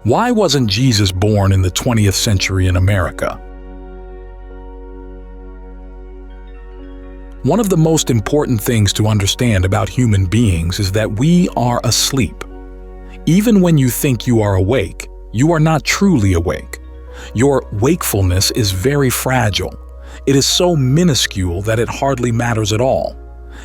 Why wasn't Jesus born in the 20th century in America? One of the most important things to understand about human beings is that we are asleep. Even when you think you are awake, you are not truly awake. Your wakefulness is very fragile. It is so minuscule that it hardly matters at all.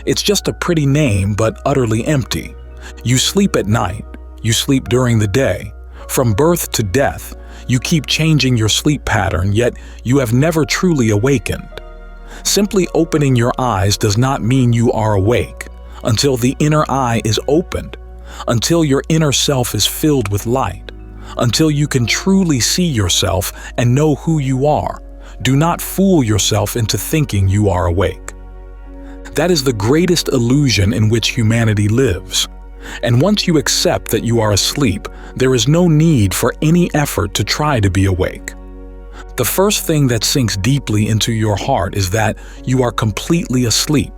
It's just a pretty name, but utterly empty. You sleep at night. You sleep during the day. From birth to death, you keep changing your sleep pattern, yet you have never truly awakened. Simply opening your eyes does not mean you are awake until the inner eye is opened, until your inner self is filled with light, until you can truly see yourself and know who you are. Do not fool yourself into thinking you are awake. That is the greatest illusion in which humanity lives. And once you accept that you are asleep, there is no need for any effort to try to be awake. The first thing that sinks deeply into your heart is that you are completely asleep.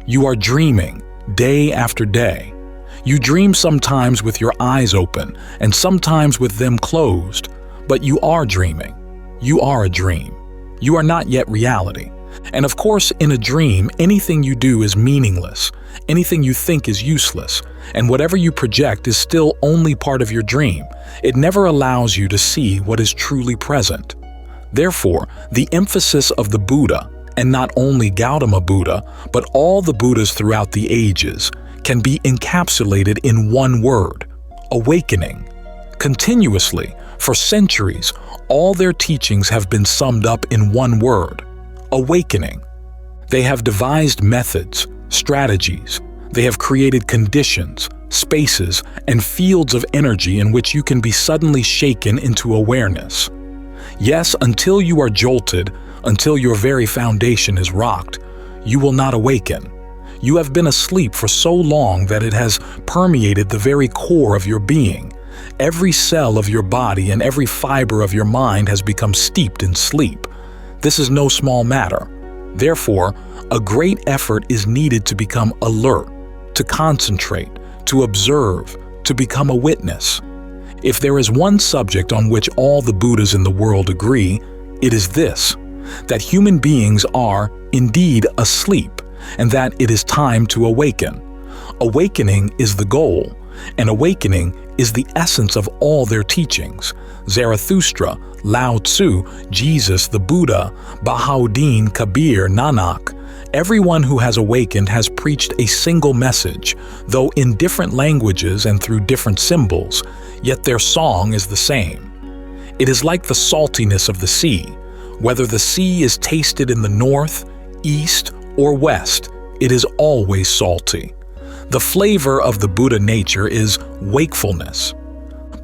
You are dreaming, day after day. You dream sometimes with your eyes open and sometimes with them closed, but you are dreaming. You are a dream. You are not yet reality. And of course, in a dream, anything you do is meaningless. Anything you think is useless. And whatever you project is still only part of your dream. It never allows you to see what is truly present. Therefore, the emphasis of the Buddha, and not only Gautama Buddha, but all the Buddhas throughout the ages, can be encapsulated in one word: awakening. Continuously, for centuries, all their teachings have been summed up in one word: awakening. They have devised methods, strategies. They have created conditions, spaces, and fields of energy in which you can be suddenly shaken into awareness. Yes, until you are jolted, until your very foundation is rocked, you will not awaken. You have been asleep for so long that it has permeated the very core of your being. Every cell of your body and every fiber of your mind has become steeped in sleep. This is no small matter. Therefore, a great effort is needed to become alert, to concentrate, to observe, to become a witness. If there is one subject on which all the Buddhas in the world agree, it is this: that human beings are, indeed, asleep, and that it is time to awaken. Awakening is the goal, and awakening is the essence of all their teachings. Zarathustra, Lao Tzu, Jesus, the Buddha, Baha'u'ddin, Kabir, Nanak. Everyone who has awakened has preached a single message, though in different languages and through different symbols, yet their song is the same. It is like the saltiness of the sea. Whether the sea is tasted in the north, east, or west, it is always salty. The flavor of the Buddha nature is wakefulness.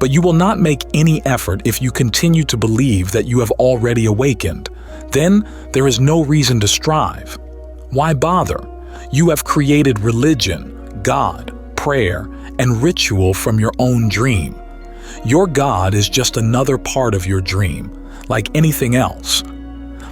But you will not make any effort if you continue to believe that you have already awakened. Then there is no reason to strive. Why bother? You have created religion, God, prayer, and ritual from your own dream. Your God is just another part of your dream, like anything else.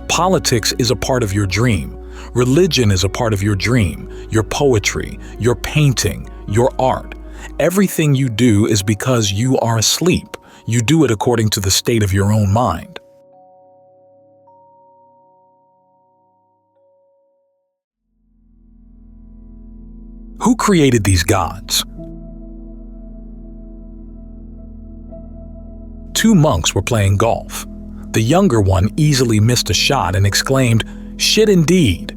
Politics is a part of your dream. Religion is a part of your dream, your poetry, your painting, your art. Everything you do is because you are asleep. You do it according to the state of your own mind. Who created these gods? Two monks were playing golf. The younger one easily missed a shot and exclaimed, "Shit indeed."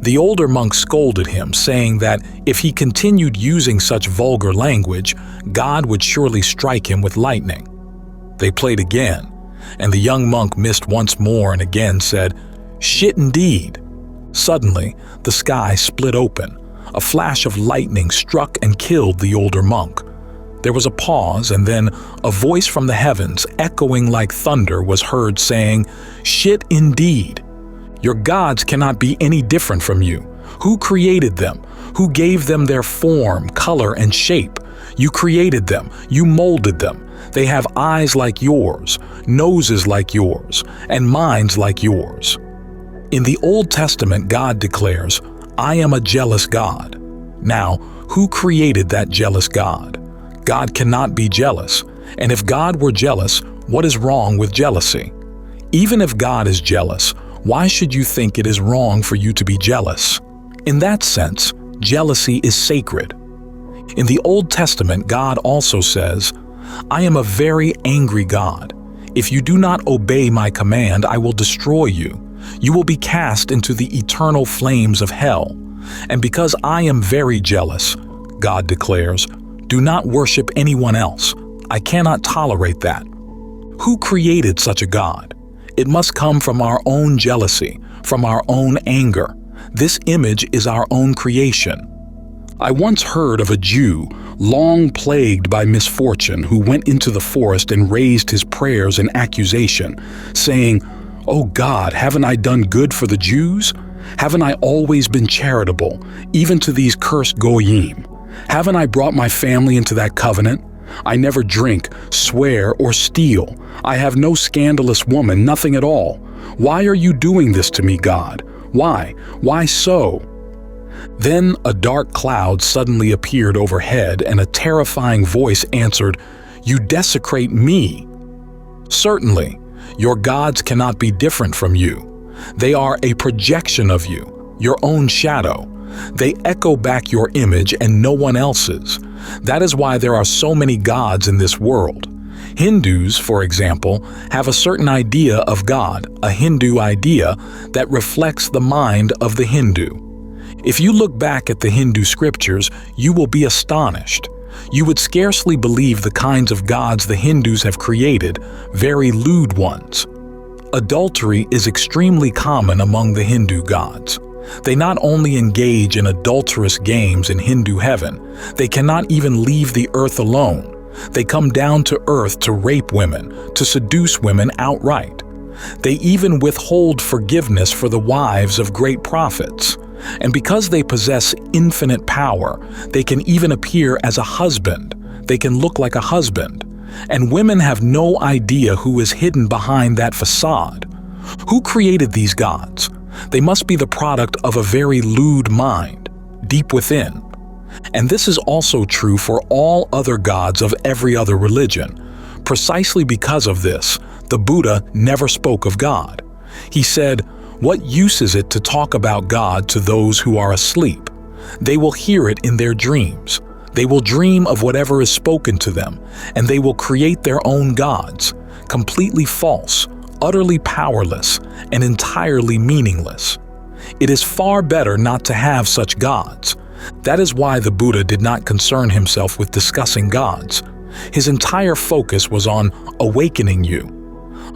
The older monk scolded him, saying that if he continued using such vulgar language, God would surely strike him with lightning. They played again, and the young monk missed once more and again said, "Shit indeed." Suddenly, the sky split open. A flash of lightning struck and killed the older monk. There was a pause, and then a voice from the heavens, echoing like thunder, was heard saying, "Shit indeed. Your gods cannot be any different from you. Who created them? Who gave them their form, color, and shape? You created them. You molded them. They have eyes like yours, noses like yours, and minds like yours." In the Old Testament, God declares, "I am a jealous God." Now, who created that jealous God? God cannot be jealous, And if God were jealous, what is wrong with jealousy? Even if God is jealous, why should you think it is wrong for you to be jealous? In that sense, jealousy is sacred. In the Old Testament, God also says, "I am a very angry God. If you do not obey my command, I will destroy you. You will be cast into the eternal flames of hell. And because I am very jealous," God declares, "do not worship anyone else. I cannot tolerate that." Who created such a God? It must come from our own jealousy, from our own anger. This image is our own creation. I once heard of a Jew, long plagued by misfortune, who went into the forest and raised his prayers in accusation, saying, "Oh God, haven't I done good for the Jews? Haven't I always been charitable, even to these cursed goyim? Haven't I brought my family into that covenant? I never drink, swear, or steal. I have no scandalous woman, nothing at all. Why are you doing this to me, God? Why? Why so?" Then a dark cloud suddenly appeared overhead, and a terrifying voice answered, "You desecrate me." Certainly, your gods cannot be different from you. They are a projection of you, your own shadow. They echo back your image and no one else's. That is why there are so many gods in this world. Hindus, for example, have a certain idea of God, a Hindu idea that reflects the mind of the Hindu. If you look back at the Hindu scriptures, you will be astonished. You would scarcely believe the kinds of gods the Hindus have created, very lewd ones. Adultery is extremely common among the Hindu gods. They not only engage in adulterous games in Hindu heaven, they cannot even leave the earth alone. They come down to earth to rape women, to seduce women outright. They even withhold forgiveness for the wives of great prophets. And because they possess infinite power, they can even appear as a husband. They can look like a husband. And women have no idea who is hidden behind that facade. Who created these gods? They must be the product of a very lewd mind, deep within. And this is also true for all other gods of every other religion. Precisely because of this, the Buddha never spoke of God. He said, "What use is it to talk about God to those who are asleep? They will hear it in their dreams. They will dream of whatever is spoken to them, and they will create their own gods, completely false, utterly powerless, and entirely meaningless. It is far better not to have such gods." That is why the Buddha did not concern himself with discussing gods. His entire focus was on awakening you.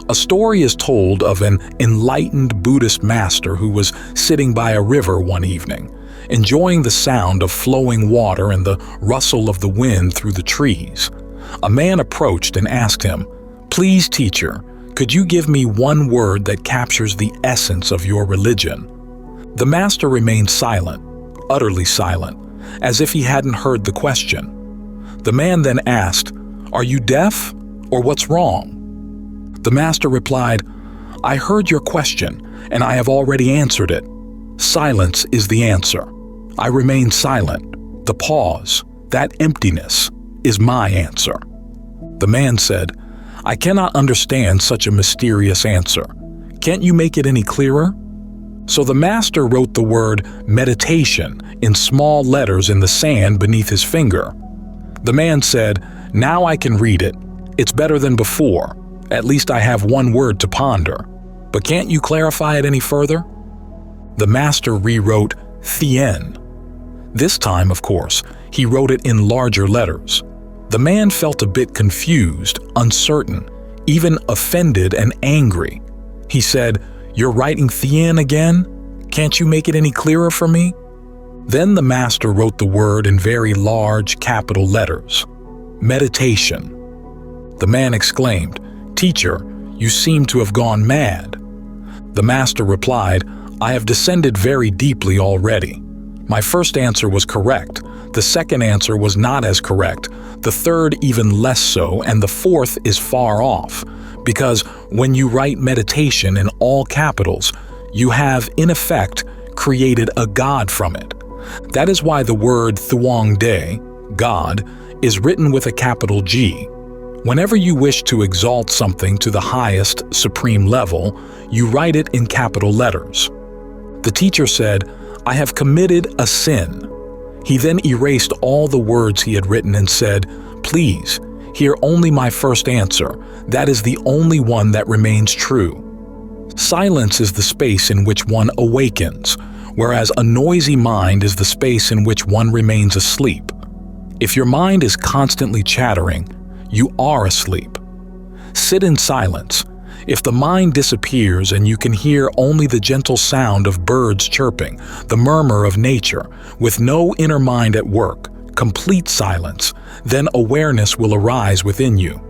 A story is told of an enlightened Buddhist master who was sitting by a river one evening, enjoying the sound of flowing water and the rustle of the wind through the trees. A man approached and asked him, "Please, teacher, could you give me one word that captures the essence of your religion?" The master remained silent, utterly silent, as if he hadn't heard the question. The man then asked, "Are you deaf, or what's wrong?" The master replied, "I heard your question, and I have already answered it. Silence is the answer. I remain silent. The pause, that emptiness, is my answer." The man said, "I cannot understand such a mysterious answer. Can't you make it any clearer?" So the master wrote the word meditation in small letters in the sand beneath his finger. The man said, "Now I can read it. It's better than before. At least I have one word to ponder. But can't you clarify it any further?" The master rewrote Thien. This time, of course, he wrote it in larger letters. The man felt a bit confused, uncertain, even offended and angry. He said, "You're writing Thien again? Can't you make it any clearer for me?" Then the master wrote the word in very large capital letters, meditation. The man exclaimed, "Teacher, you seem to have gone mad." The master replied, "I have descended very deeply already. My first answer was correct. The second answer was not as correct. The third even less so, and the fourth is far off. Because when you write meditation in all capitals, you have, in effect, created a god from it. That is why the word Thuong De, God, is written with a capital G. Whenever you wish to exalt something to the highest, supreme level, you write it in capital letters. The teacher said, "I have committed a sin." He then erased all the words he had written and said, "Please, hear only my first answer. That is the only one that remains true." Silence is the space in which one awakens, whereas a noisy mind is the space in which one remains asleep. If your mind is constantly chattering, you are asleep. Sit in silence. If the mind disappears and you can hear only the gentle sound of birds chirping, the murmur of nature, with no inner mind at work, complete silence, then awareness will arise within you.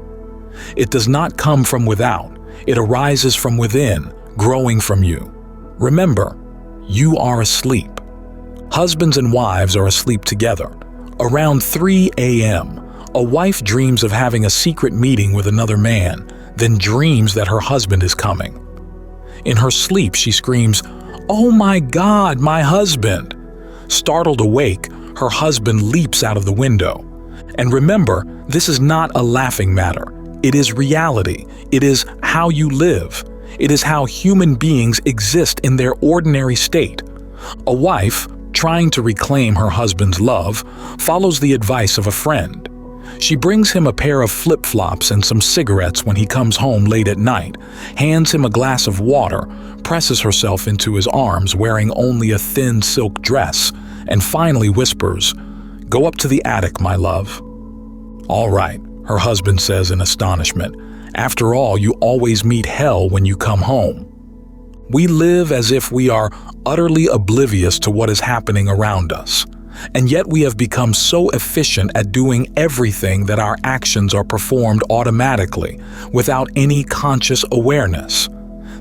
It does not come from without. It arises from within, growing from you. Remember, you are asleep. Husbands and wives are asleep together. Around 3 a.m., a wife dreams of having a secret meeting with another man, then dreams that her husband is coming. In her sleep, she screams, "Oh my God, my husband!" Startled awake, her husband leaps out of the window. And remember, this is not a laughing matter. It is reality. It is how you live. It is how human beings exist in their ordinary state. A wife, trying to reclaim her husband's love, follows the advice of a friend. She brings him a pair of flip-flops and some cigarettes when he comes home late at night, hands him a glass of water, presses herself into his arms wearing only a thin silk dress, and finally whispers, "Go up to the attic, my love." "All right," her husband says in astonishment. "After all, you always meet hell when you come home." We live as if we are utterly oblivious to what is happening around us. And yet we have become so efficient at doing everything that our actions are performed automatically, without any conscious awareness.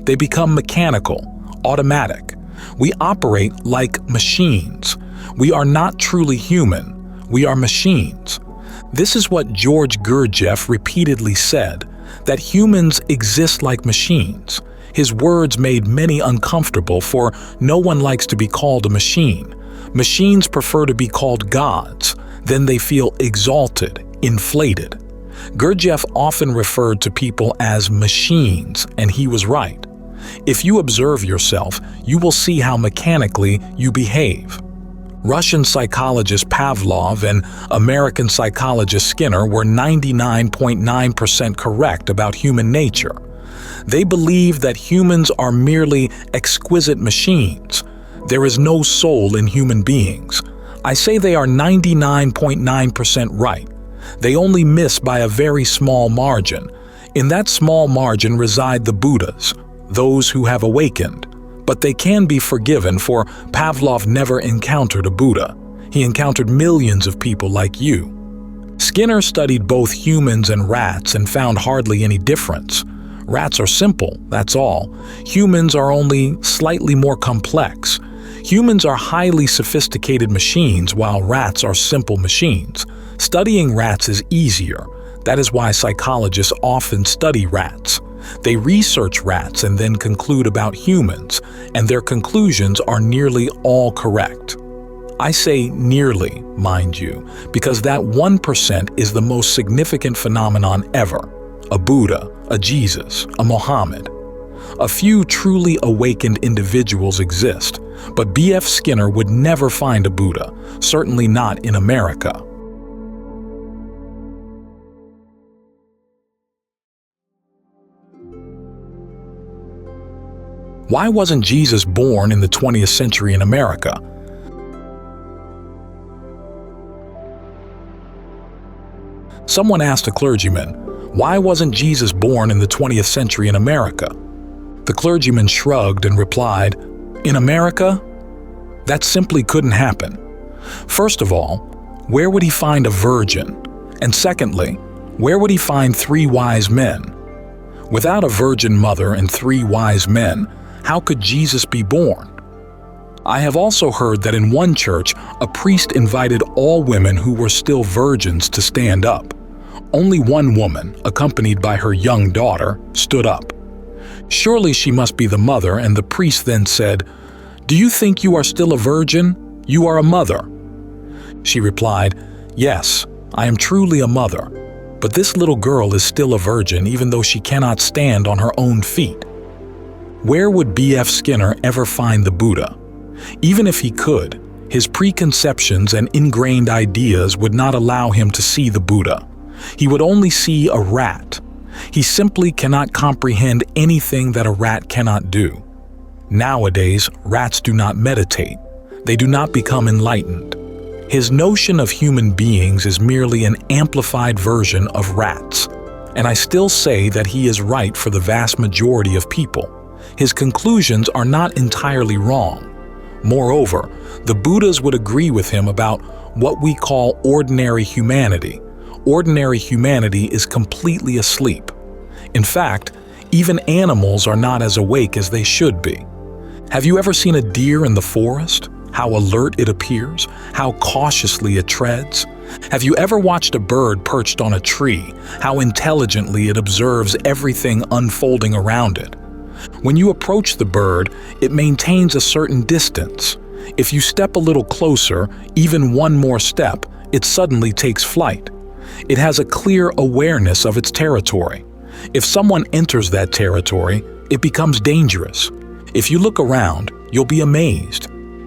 They become mechanical, automatic. We operate like machines. We are not truly human. We are machines. This is what George Gurdjieff repeatedly said, that humans exist like machines. His words made many uncomfortable, for no one likes to be called a machine. Machines prefer to be called gods. Then they feel exalted, inflated. Gurdjieff often referred to people as machines, and he was right. If you observe yourself, you will see how mechanically you behave. Russian psychologist Pavlov and American psychologist Skinner were 99.9% correct about human nature. They believe that humans are merely exquisite machines. There is no soul in human beings. I say they are 99.9% right. They only miss by a very small margin. In that small margin reside the Buddhas, those who have awakened. But they can be forgiven, for Pavlov never encountered a Buddha. He encountered millions of people like you. Skinner studied both humans and rats and found hardly any difference. Rats are simple, that's all. Humans are only slightly more complex. Humans are highly sophisticated machines, while rats are simple machines. Studying rats is easier. That is why psychologists often study rats. They research rats and then conclude about humans, and their conclusions are nearly all correct. I say nearly, mind you, because that 1% is the most significant phenomenon ever. A Buddha, a Jesus, a Mohammed. A few truly awakened individuals exist, but B.F. Skinner would never find a Buddha, certainly not in America. Why wasn't Jesus born in the 20th century in America? Someone asked a clergyman, why wasn't Jesus born in the 20th century in America? The clergyman shrugged and replied, in America? That simply couldn't happen. First of all, where would he find a virgin? And secondly, where would he find 3 wise men? Without a virgin mother and 3 wise men, how could Jesus be born? I have also heard that in one church, a priest invited all women who were still virgins to stand up. Only one woman, accompanied by her young daughter, stood up. Surely she must be the mother, and the priest then said, "Do you think you are still a virgin? You are a mother." She replied, "Yes, I am truly a mother. But this little girl is still a virgin even though she cannot stand on her own feet. Where would B.F. Skinner ever find the Buddha? Even if he could, his preconceptions and ingrained ideas would not allow him to see the Buddha. He would only see a rat. He simply cannot comprehend anything that a rat cannot do. Nowadays, rats do not meditate. They do not become enlightened. His notion of human beings is merely an amplified version of rats. And I still say that he is right for the vast majority of people. His conclusions are not entirely wrong. Moreover, the Buddhas would agree with him about what we call ordinary humanity. Ordinary humanity is completely asleep. In fact, even animals are not as awake as they should be. Have you ever seen a deer in the forest? How alert it appears, how cautiously it treads? Have you ever watched a bird perched on a tree, how intelligently it observes everything unfolding around it? When you approach the bird, it maintains a certain distance. If you step a little closer, even one more step, it suddenly takes flight. It has a clear awareness of its territory. If someone enters that territory, it becomes dangerous. If you look around, you'll be amazed.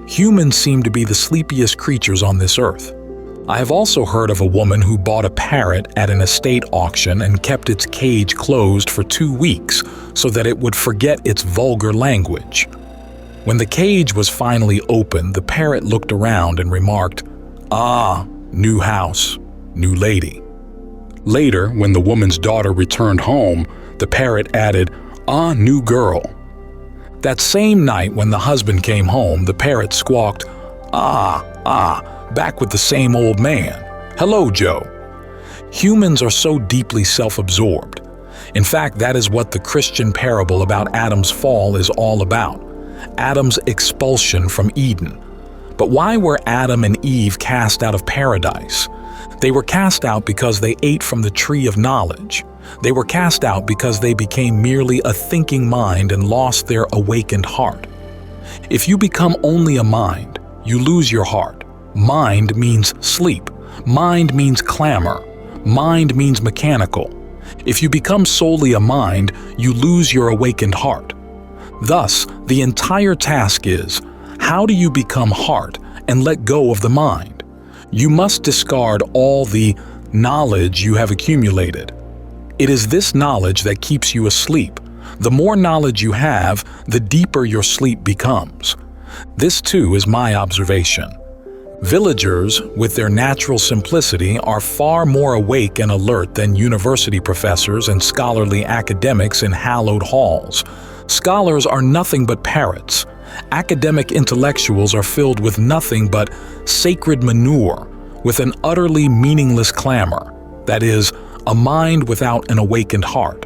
Humans seem to be the sleepiest creatures on this earth. I have also heard of a woman who bought a parrot at an estate auction and kept its cage closed for 2 weeks so that it would forget its vulgar language. When the cage was finally opened, the parrot looked around and remarked, "Ah, new house, new lady." Later, when the woman's daughter returned home, the parrot added, "Ah, new girl." That same night when the husband came home, the parrot squawked, back with the same old man. "Hello, Joe." Humans are so deeply self-absorbed. In fact, that is what the Christian parable about Adam's fall is all about. Adam's expulsion from Eden. But why were Adam and Eve cast out of paradise? They were cast out because they ate from the tree of knowledge. They were cast out because they became merely a thinking mind and lost their awakened heart. If you become only a mind, you lose your heart. Mind means sleep. Mind means clamor. Mind means mechanical. If you become solely a mind, you lose your awakened heart. Thus, the entire task is, how do you become heart and let go of the mind? You must discard all the knowledge you have accumulated. It is this knowledge that keeps you asleep. The more knowledge you have, the deeper your sleep becomes. This too is my observation. Villagers, with their natural simplicity, are far more awake and alert than university professors and scholarly academics in hallowed halls. Scholars are nothing but parrots. Academic intellectuals are filled with nothing but sacred manure, with an utterly meaningless clamor, that is, a mind without an awakened heart.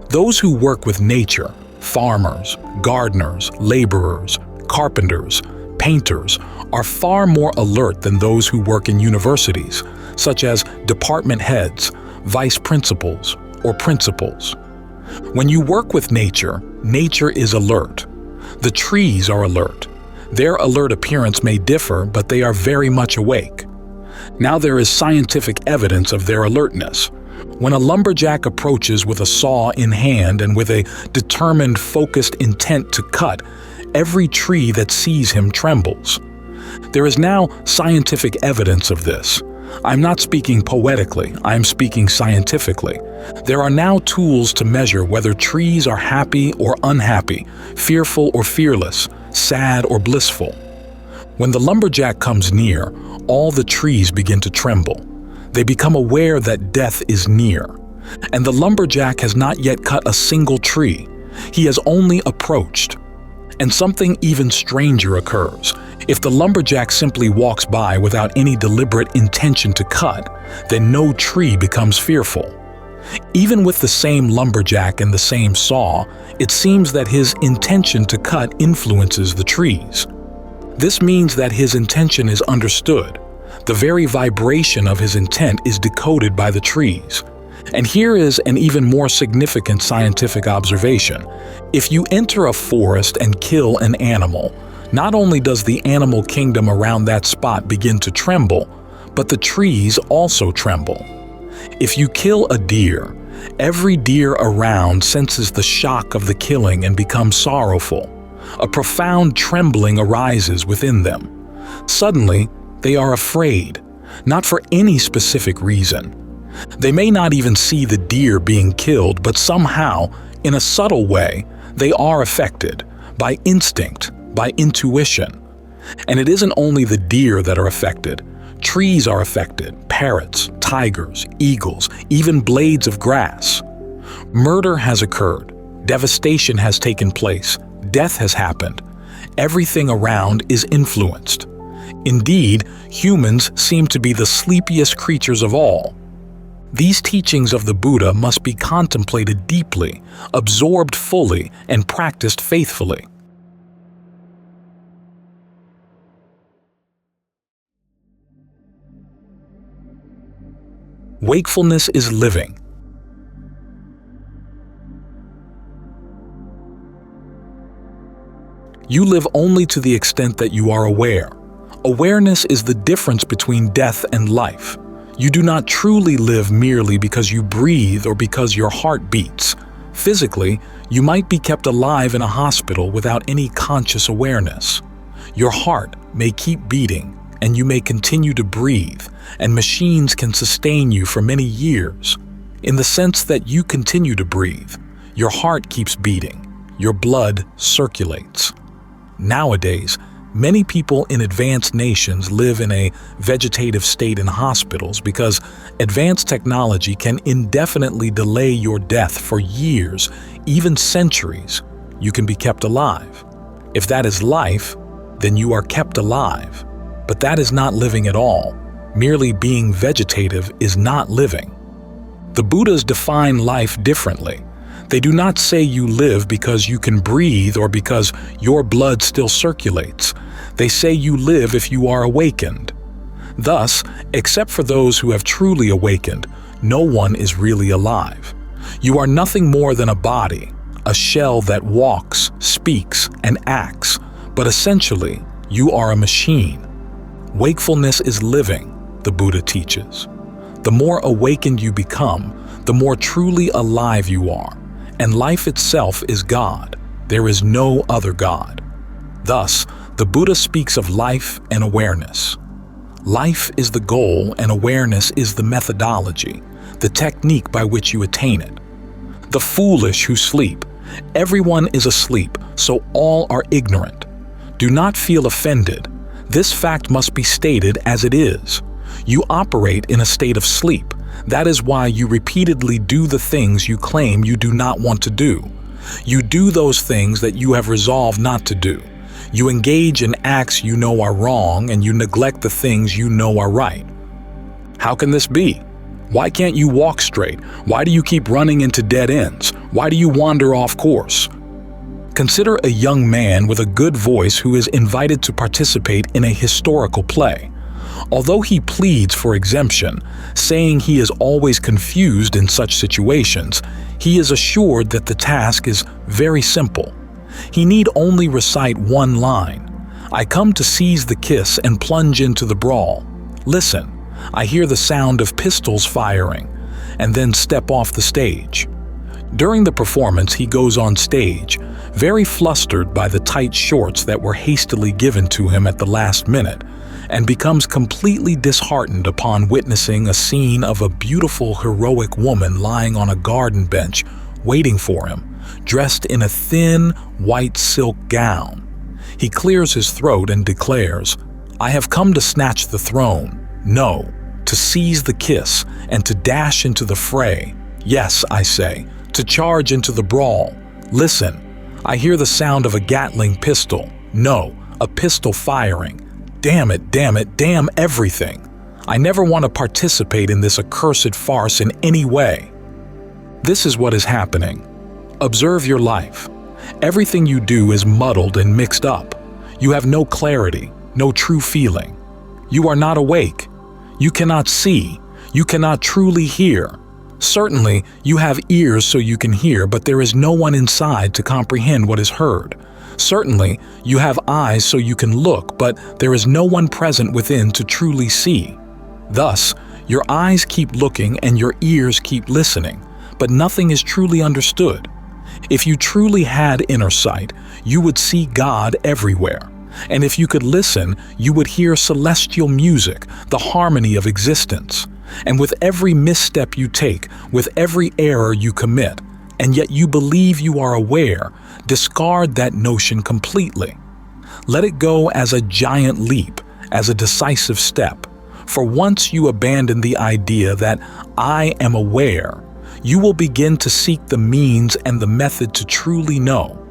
Those who work with nature, farmers, gardeners, laborers, carpenters, painters, are far more alert than those who work in universities, such as department heads, vice principals, or principals. When you work with nature, nature is alert. The trees are alert. Their alert appearance may differ, but they are very much awake. Now there is scientific evidence of their alertness. When a lumberjack approaches with a saw in hand and with a determined, focused intent to cut, every tree that sees him trembles. There is now scientific evidence of this. I'm not speaking poetically, I'm speaking scientifically. There are now tools to measure whether trees are happy or unhappy, fearful or fearless, sad or blissful. When the lumberjack comes near, all the trees begin to tremble. They become aware that death is near. And the lumberjack has not yet cut a single tree. He has only approached. And something even stranger occurs. If the lumberjack simply walks by without any deliberate intention to cut, then no tree becomes fearful. Even with the same lumberjack and the same saw, it seems that his intention to cut influences the trees. This means that his intention is understood. The very vibration of his intent is decoded by the trees. And here is an even more significant scientific observation. If you enter a forest and kill an animal, not only does the animal kingdom around that spot begin to tremble, but the trees also tremble. If you kill a deer, every deer around senses the shock of the killing and becomes sorrowful. A profound trembling arises within them. Suddenly, they are afraid, not for any specific reason. They may not even see the deer being killed, but somehow, in a subtle way, they are affected by instinct, by intuition. And it isn't only the deer that are affected. Trees are affected, parrots, tigers, eagles, even blades of grass. Murder has occurred, devastation has taken place, death has happened. Everything around is influenced. Indeed, humans seem to be the sleepiest creatures of all. These teachings of the Buddha must be contemplated deeply, absorbed fully, and practiced faithfully. Wakefulness is living. You live only to the extent that you are aware. Awareness is the difference between death and life. You do not truly live merely because you breathe or because your heart beats. Physically, you might be kept alive in a hospital without any conscious awareness. Your heart may keep beating, and you may continue to breathe, and machines can sustain you for many years. In the sense that you continue to breathe, your heart keeps beating, your blood circulates. Nowadays, many people in advanced nations live in a vegetative state in hospitals because advanced technology can indefinitely delay your death for years, even centuries. You can be kept alive. If that is life, then you are kept alive. But that is not living at all. Merely being vegetative is not living. The Buddhas define life differently. They do not say you live because you can breathe or because your blood still circulates. They say you live if you are awakened. Thus, except for those who have truly awakened, no one is really alive. You are nothing more than a body, a shell that walks, speaks, and acts, but essentially, you are a machine. Wakefulness is living, the Buddha teaches. The more awakened you become, the more truly alive you are, and life itself is God. There is no other God. Thus, the Buddha speaks of life and awareness. Life is the goal and awareness is the methodology, the technique by which you attain it. The foolish who sleep. Everyone is asleep, so all are ignorant. Do not feel offended. This fact must be stated as it is. You operate in a state of sleep. That is why you repeatedly do the things you claim you do not want to do. You do those things that you have resolved not to do. You engage in acts you know are wrong, and you neglect the things you know are right. How can this be? Why can't you walk straight? Why do you keep running into dead ends? Why do you wander off course? Consider a young man with a good voice who is invited to participate in a historical play. Although he pleads for exemption, saying he is always confused in such situations, he is assured that the task is very simple. He need only recite one line. I come to seize the kiss and plunge into the brawl. Listen, I hear the sound of pistols firing, and then step off the stage. During the performance, he goes on stage, very flustered by the tight shorts that were hastily given to him at the last minute, and becomes completely disheartened upon witnessing a scene of a beautiful, heroic woman lying on a garden bench, waiting for him, dressed in a thin, white silk gown. He clears his throat and declares, I have come to snatch the throne. No, to seize the kiss and to dash into the fray. Yes, I say, to charge into the brawl. Listen, I hear the sound of a Gatling pistol. No, a pistol firing. Damn it, damn everything. I never want to participate in this accursed farce in any way. This is what is happening. Observe your life. Everything you do is muddled and mixed up. You have no clarity, no true feeling. You are not awake. You cannot see. You cannot truly hear. Certainly, you have ears so you can hear, but there is no one inside to comprehend what is heard. Certainly, you have eyes so you can look, but there is no one present within to truly see. Thus, Your eyes keep looking and your ears keep listening, but nothing is truly understood. If you truly had inner sight, you would see God everywhere. And if you could listen, you would hear celestial music, the harmony of existence. And with every misstep you take, with every error you commit, and yet you believe you are aware, discard that notion completely. Let it go as a giant leap, as a decisive step. For once you abandon the idea that I am aware, you will begin to seek the means and the method to truly know.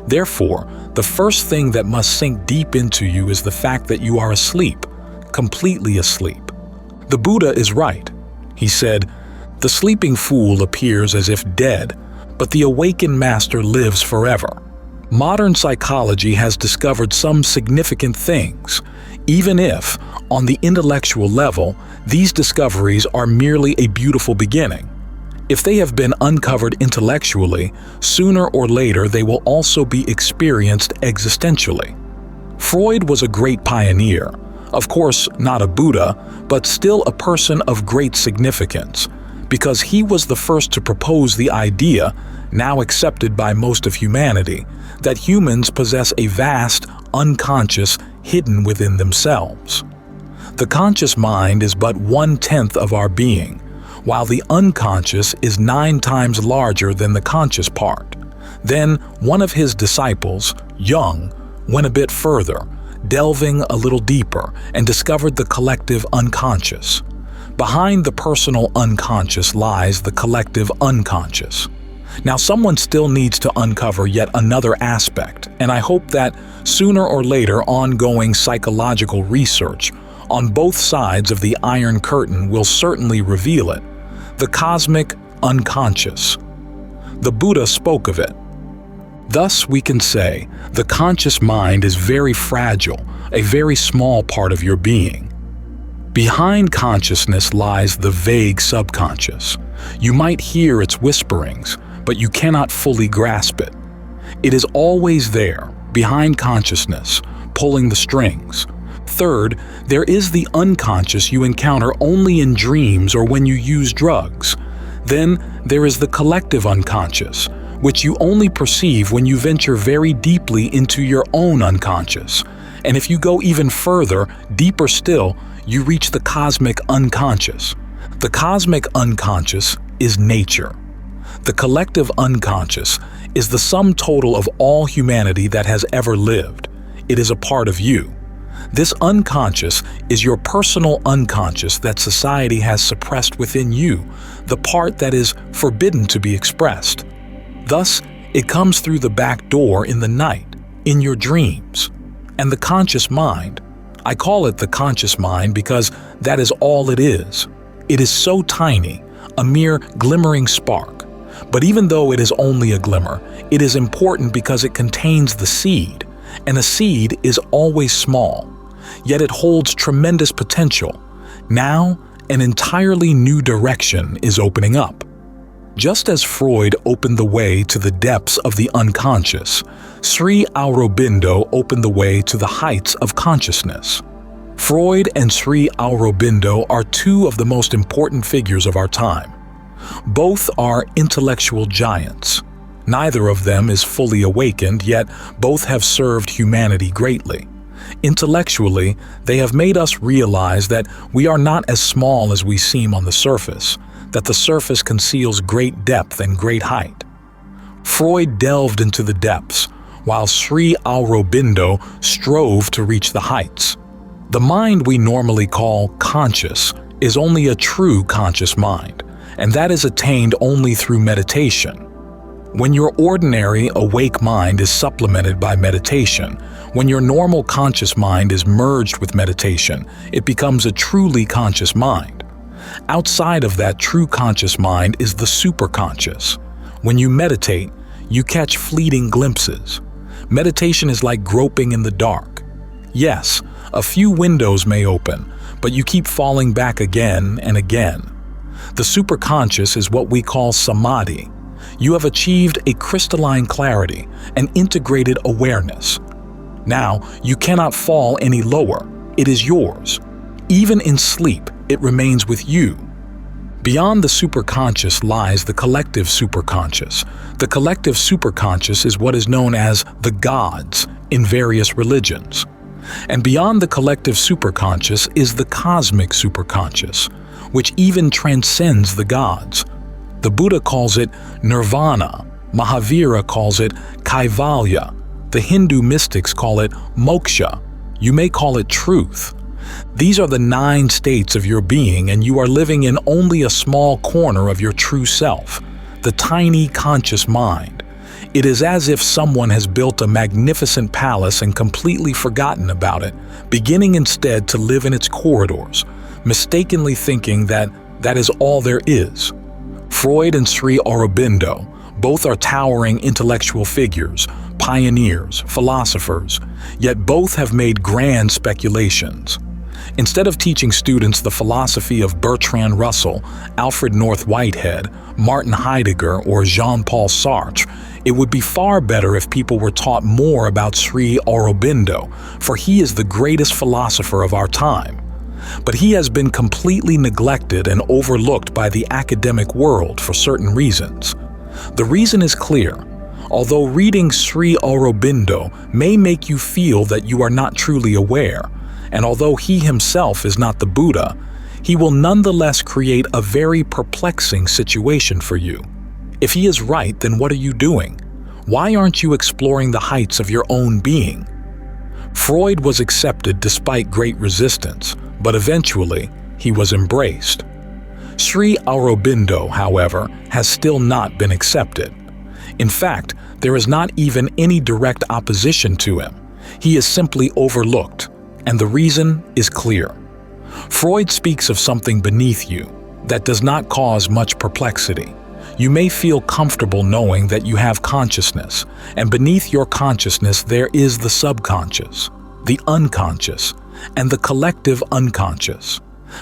Therefore, the first thing that must sink deep into you is the fact that you are asleep, completely asleep. The Buddha is right. He said, "The sleeping fool appears as if dead, but the awakened master lives forever." Modern psychology has discovered some significant things, even if, on the intellectual level, these discoveries are merely a beautiful beginning. If they have been uncovered intellectually, sooner or later they will also be experienced existentially. Freud was a great pioneer, of course not a Buddha, but still a person of great significance, because he was the first to propose the idea, now accepted by most of humanity, that humans possess a vast, unconscious, hidden within themselves. The conscious mind is but 1/10 of our being, while the unconscious is 9 times larger than the conscious part. Then one of his disciples, Jung, went a bit further, delving a little deeper, and discovered the collective unconscious. Behind the personal unconscious lies the collective unconscious. Now, someone still needs to uncover yet another aspect, and I hope that sooner or later ongoing psychological research on both sides of the Iron Curtain will certainly reveal it: the cosmic unconscious. The Buddha spoke of it. Thus, we can say, the conscious mind is very fragile, a very small part of your being. Behind consciousness lies the vague subconscious. You might hear its whisperings, but you cannot fully grasp it. It is always there, behind consciousness, pulling the strings. Third, there is the unconscious you encounter only in dreams or when you use drugs. Then there is the collective unconscious, which you only perceive when you venture very deeply into your own unconscious. And if you go even further, deeper still, you reach the cosmic unconscious. The cosmic unconscious is nature. The collective unconscious is the sum total of all humanity that has ever lived. It is a part of you. This unconscious is your personal unconscious that society has suppressed within you, the part that is forbidden to be expressed. Thus, it comes through the back door in the night, in your dreams. And the conscious mind, I call it the conscious mind because that is all it is. It is so tiny, a mere glimmering spark. But even though it is only a glimmer, it is important because it contains the seed, and a seed is always small, yet it holds tremendous potential. Now, an entirely new direction is opening up. Just as Freud opened the way to the depths of the unconscious, Sri Aurobindo opened the way to the heights of consciousness. Freud and Sri Aurobindo are two of the most important figures of our time. Both are intellectual giants. Neither of them is fully awakened, yet both have served humanity greatly. Intellectually, they have made us realize that we are not as small as we seem on the surface, that the surface conceals great depth and great height. Freud delved into the depths, while Sri Aurobindo strove to reach the heights. The mind we normally call conscious is only a true conscious mind, and that is attained only through meditation. When your ordinary awake mind is supplemented by meditation, when your normal conscious mind is merged with meditation, it becomes a truly conscious mind. Outside of that true conscious mind is the superconscious. When you meditate, you catch fleeting glimpses. Meditation is like groping in the dark. Yes, a few windows may open, but you keep falling back again and again. The superconscious is what we call samadhi. You have achieved a crystalline clarity, an integrated awareness. Now, you cannot fall any lower. It is yours. Even in sleep, it remains with you. Beyond the superconscious lies the collective superconscious. The collective superconscious is what is known as the gods in various religions. And beyond the collective superconscious is the cosmic superconscious, which even transcends the gods. The Buddha calls it nirvana, Mahavira calls it kaivalya, the Hindu mystics call it moksha, you may call it truth. These are the 9 states of your being, and you are living in only a small corner of your true self, the tiny conscious mind. It is as if someone has built a magnificent palace and completely forgotten about it, beginning instead to live in its corridors, mistakenly thinking that that is all there is. Freud and Sri Aurobindo, both are towering intellectual figures, pioneers, philosophers, yet both have made grand speculations. Instead of teaching students the philosophy of Bertrand Russell, Alfred North Whitehead, Martin Heidegger, or Jean-Paul Sartre, it would be far better if people were taught more about Sri Aurobindo, for he is the greatest philosopher of our time. But he has been completely neglected and overlooked by the academic world for certain reasons. The reason is clear. Although reading Sri Aurobindo may make you feel that you are not truly aware, and although he himself is not the Buddha, he will nonetheless create a very perplexing situation for you. If he is right, then what are you doing? Why aren't you exploring the heights of your own being? Freud was accepted despite great resistance, but eventually he was embraced. Sri Aurobindo, however, has still not been accepted. In fact, there is not even any direct opposition to him. He is simply overlooked, and the reason is clear. Freud speaks of something beneath you that does not cause much perplexity. You may feel comfortable knowing that you have consciousness, and beneath your consciousness there is the subconscious, the unconscious, and the collective unconscious.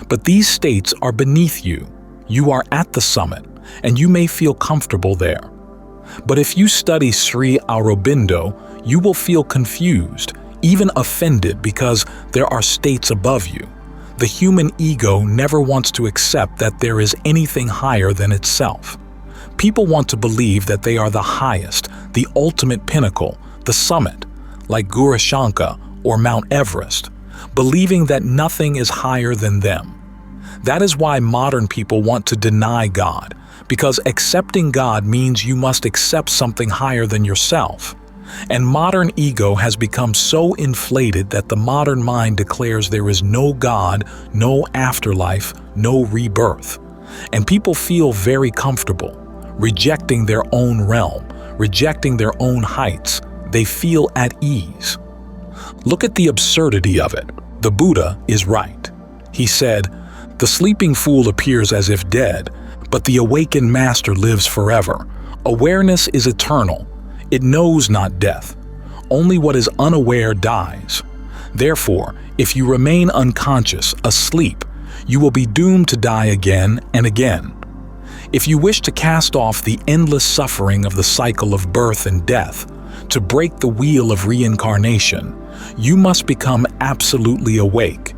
But these states are beneath you. You are at the summit, and you may feel comfortable there. But if you study Sri Aurobindo, you will feel confused, even offended, because there are states above you. The human ego never wants to accept that there is anything higher than itself. People want to believe that they are the highest, the ultimate pinnacle, the summit, like Gaurashanka or Mount Everest, believing that nothing is higher than them. That is why modern people want to deny God, because accepting God means you must accept something higher than yourself. And modern ego has become so inflated that the modern mind declares there is no God, no afterlife, no rebirth. And people feel very comfortable, rejecting their own realm, rejecting their own heights. They feel at ease. Look at the absurdity of it. The Buddha is right. He said, "The sleeping fool appears as if dead, but the awakened master lives forever. Awareness is eternal. It knows not death. Only what is unaware dies. Therefore, if you remain unconscious, asleep, you will be doomed to die again and again. If you wish to cast off the endless suffering of the cycle of birth and death, to break the wheel of reincarnation, you must become absolutely awake.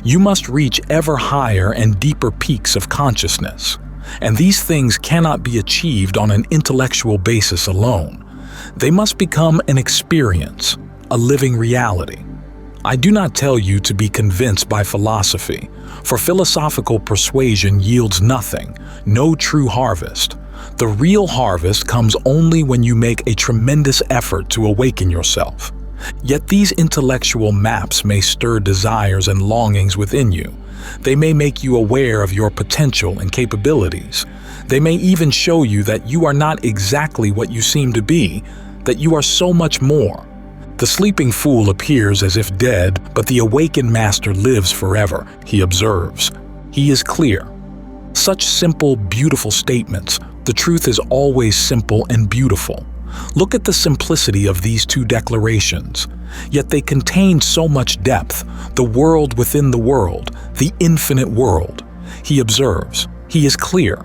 You must reach ever higher and deeper peaks of consciousness. And these things cannot be achieved on an intellectual basis alone. They must become an experience, a living reality. I do not tell you to be convinced by philosophy, for philosophical persuasion yields nothing, no true harvest. The real harvest comes only when you make a tremendous effort to awaken yourself. Yet these intellectual maps may stir desires and longings within you. They may make you aware of your potential and capabilities. They may even show you that you are not exactly what you seem to be, that you are so much more. The sleeping fool appears as if dead, but the awakened master lives forever, he observes. He is clear. Such simple, beautiful statements. The truth is always simple and beautiful. Look at the simplicity of these two declarations. Yet they contain so much depth, the world within the world, the infinite world. He observes. He is clear.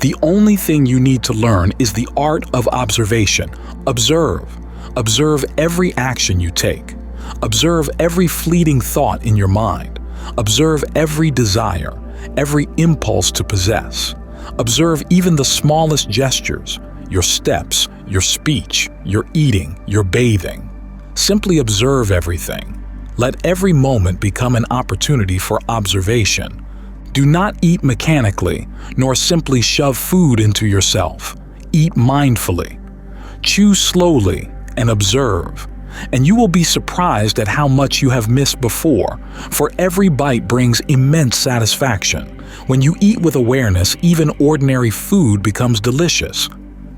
The only thing you need to learn is the art of observation. Observe. Observe every action you take. Observe every fleeting thought in your mind. Observe every desire, every impulse to possess. Observe even the smallest gestures, your steps, your speech, your eating, your bathing. Simply observe everything. Let every moment become an opportunity for observation. Do not eat mechanically, nor simply shove food into yourself. Eat mindfully. Chew slowly and observe. And you will be surprised at how much you have missed before, for every bite brings immense satisfaction. When you eat with awareness, even ordinary food becomes delicious.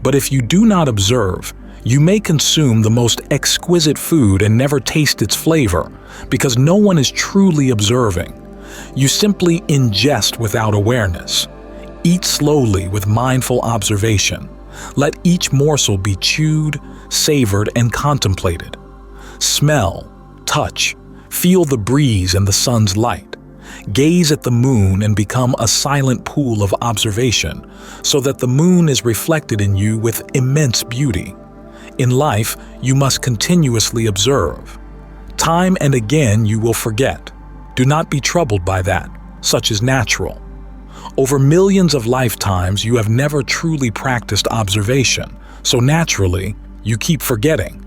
But if you do not observe, you may consume the most exquisite food and never taste its flavor, because no one is truly observing. You simply ingest without awareness. Eat slowly with mindful observation. Let each morsel be chewed, savored, and contemplated. Smell, touch, feel the breeze and the sun's light. Gaze at the moon and become a silent pool of observation, so that the moon is reflected in you with immense beauty. In life, you must continuously observe. Time and again you will forget. Do not be troubled by that. Such is natural. Over millions of lifetimes, you have never truly practiced observation, so naturally, you keep forgetting.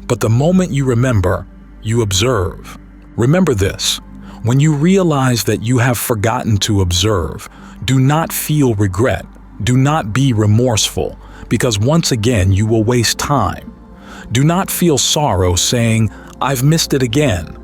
But the moment you remember, you observe. Remember this: when you realize that you have forgotten to observe, do not feel regret. Do not be remorseful, because once again you will waste time. Do not feel sorrow saying, "I've missed it again."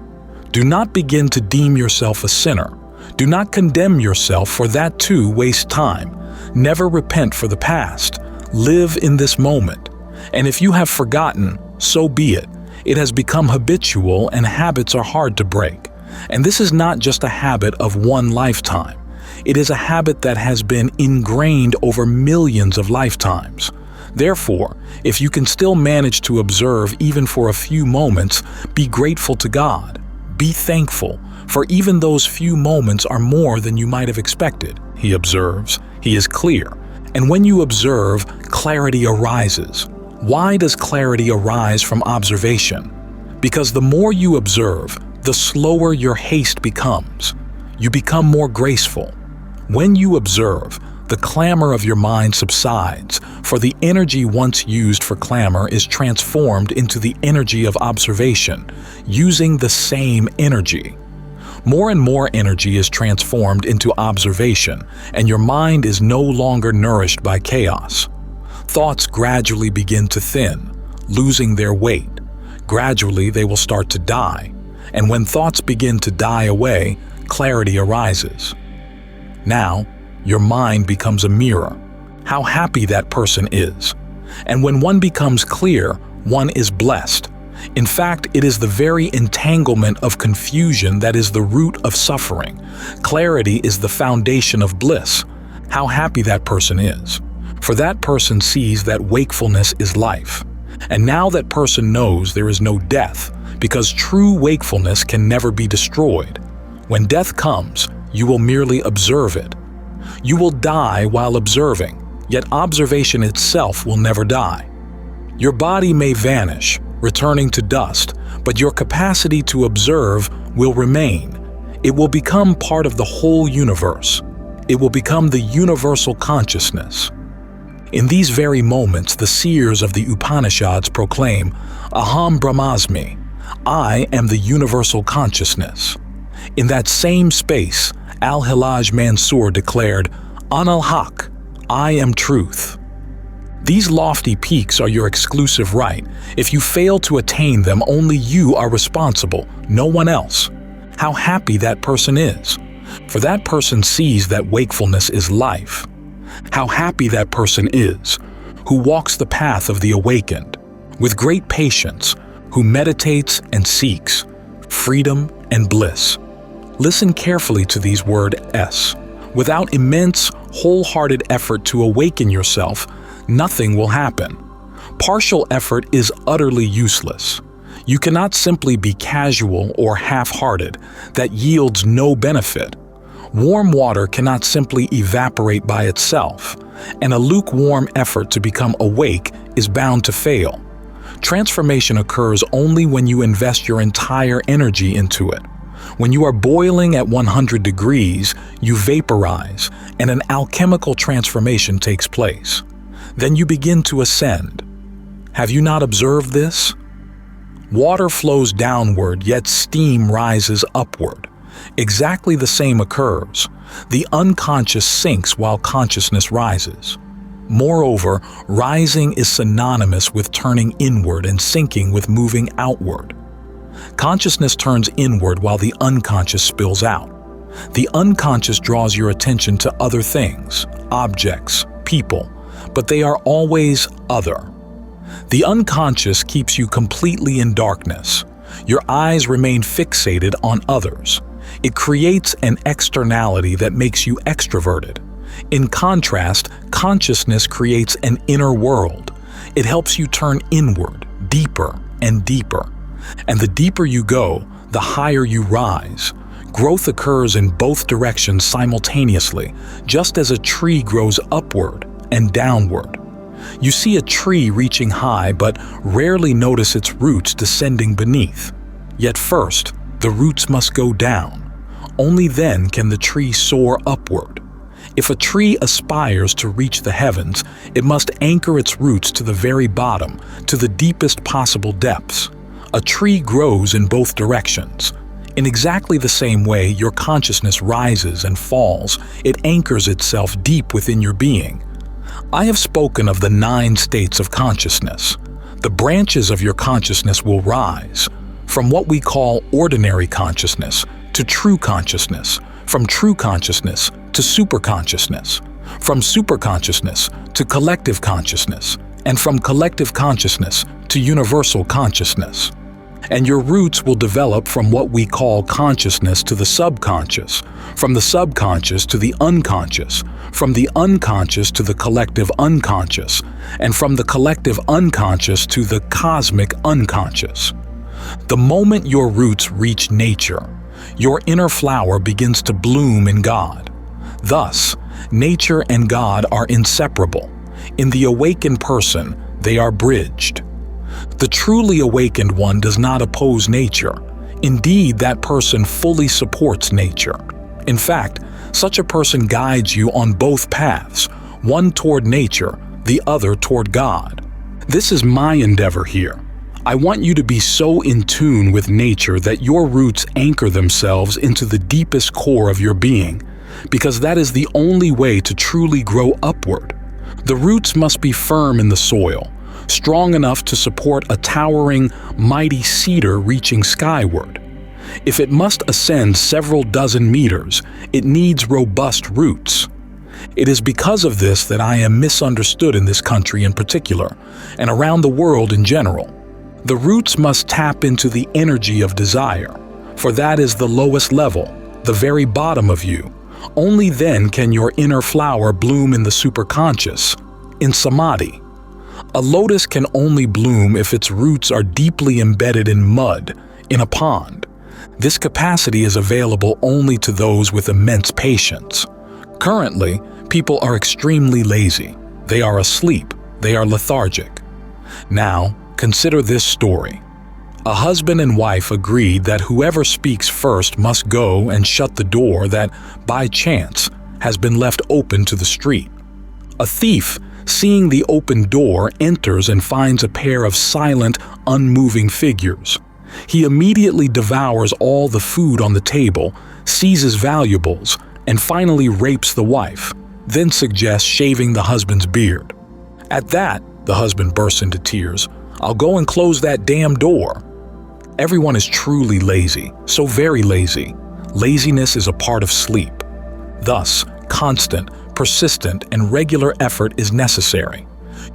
Do not begin to deem yourself a sinner. Do not condemn yourself, for that too wastes time. Never repent for the past. Live in this moment. And if you have forgotten, so be it. It has become habitual, and habits are hard to break. And this is not just a habit of one lifetime. It is a habit that has been ingrained over millions of lifetimes. Therefore, if you can still manage to observe even for a few moments, be grateful to God. Be thankful, for even those few moments are more than you might have expected. He observes. He is clear. And when you observe, clarity arises. Why does clarity arise from observation? Because the more you observe, the slower your haste becomes. You become more graceful. When you observe, the clamor of your mind subsides, for the energy once used for clamor is transformed into the energy of observation, using the same energy. More and more energy is transformed into observation, and your mind is no longer nourished by chaos. Thoughts gradually begin to thin, losing their weight. Gradually, they will start to die, and when thoughts begin to die away, clarity arises. Now, your mind becomes a mirror. How happy that person is. And when one becomes clear, one is blessed. In fact, it is the very entanglement of confusion that is the root of suffering. Clarity is the foundation of bliss. How happy that person is. For that person sees that wakefulness is life. And now that person knows there is no death, because true wakefulness can never be destroyed. When death comes, you will merely observe it. You will die while observing, yet observation itself will never die. Your body may vanish, returning to dust, but your capacity to observe will remain. It will become part of the whole universe. It will become the universal consciousness. In these very moments, the seers of the Upanishads proclaim, Aham Brahmasmi, I am the universal consciousness. In that same space, Al-Hillaj Mansour declared, Anal Haq, I am truth. These lofty peaks are your exclusive right. If you fail to attain them, only you are responsible, no one else. How happy that person is. For that person sees that wakefulness is life. How happy that person is, who walks the path of the awakened, with great patience, who meditates and seeks freedom and bliss. Listen carefully to these words. Without immense, wholehearted effort to awaken yourself, nothing will happen. Partial effort is utterly useless. You cannot simply be casual or half-hearted. That yields no benefit. Warm water cannot simply evaporate by itself, and a lukewarm effort to become awake is bound to fail. Transformation occurs only when you invest your entire energy into it. When you are boiling at 100 degrees, you vaporize, and an alchemical transformation takes place. Then you begin to ascend. Have you not observed this? Water flows downward, yet steam rises upward. Exactly the same occurs. The unconscious sinks while consciousness rises. Moreover, rising is synonymous with turning inward and sinking with moving outward. Consciousness turns inward while the unconscious spills out. The unconscious draws your attention to other things, objects, people, but they are always other. The unconscious keeps you completely in darkness. Your eyes remain fixated on others. It creates an externality that makes you extroverted. In contrast, consciousness creates an inner world. It helps you turn inward, deeper and deeper. And the deeper you go, the higher you rise. Growth occurs in both directions simultaneously, just as a tree grows upward and downward. You see a tree reaching high, but rarely notice its roots descending beneath. Yet first, the roots must go down. Only then can the tree soar upward. If a tree aspires to reach the heavens, it must anchor its roots to the very bottom, to the deepest possible depths. A tree grows in both directions. In exactly the same way your consciousness rises and falls, it anchors itself deep within your being. I have spoken of the 9 states of consciousness. The branches of your consciousness will rise, from what we call ordinary consciousness to true consciousness, from true consciousness to superconsciousness, from superconsciousness to collective consciousness, and from collective consciousness to universal consciousness. And your roots will develop from what we call consciousness to the subconscious, from the subconscious to the unconscious, from the unconscious to the collective unconscious, and from the collective unconscious to the cosmic unconscious. The moment your roots reach nature, your inner flower begins to bloom in God. Thus, nature and God are inseparable. In the awakened person, they are bridged. The truly awakened one does not oppose nature. Indeed, that person fully supports nature. In fact, such a person guides you on both paths, one toward nature, the other toward God. This is my endeavor here. I want you to be so in tune with nature that your roots anchor themselves into the deepest core of your being, because that is the only way to truly grow upward. The roots must be firm in the soil, strong enough to support a towering, mighty cedar reaching skyward. If it must ascend several dozen meters, it needs robust roots. It is because of this that I am misunderstood in this country in particular, and around the world in general. The roots must tap into the energy of desire, for that is the lowest level, the very bottom of you. Only then can your inner flower bloom in the superconscious, in samadhi. A lotus can only bloom if its roots are deeply embedded in mud, in a pond. This capacity is available only to those with immense patience. Currently, people are extremely lazy. They are asleep. They are lethargic. Now, consider this story. A husband and wife agreed that whoever speaks first must go and shut the door that, by chance, has been left open to the street. A thief, seeing the open door, enters and finds a pair of silent, unmoving figures. He immediately devours all the food on the table, seizes valuables, and finally rapes the wife, then suggests shaving the husband's beard. At that, the husband bursts into tears. "I'll go and close that damn door." Everyone is truly lazy, so very lazy. Laziness is a part of sleep. Thus, constant, persistent, and regular effort is necessary.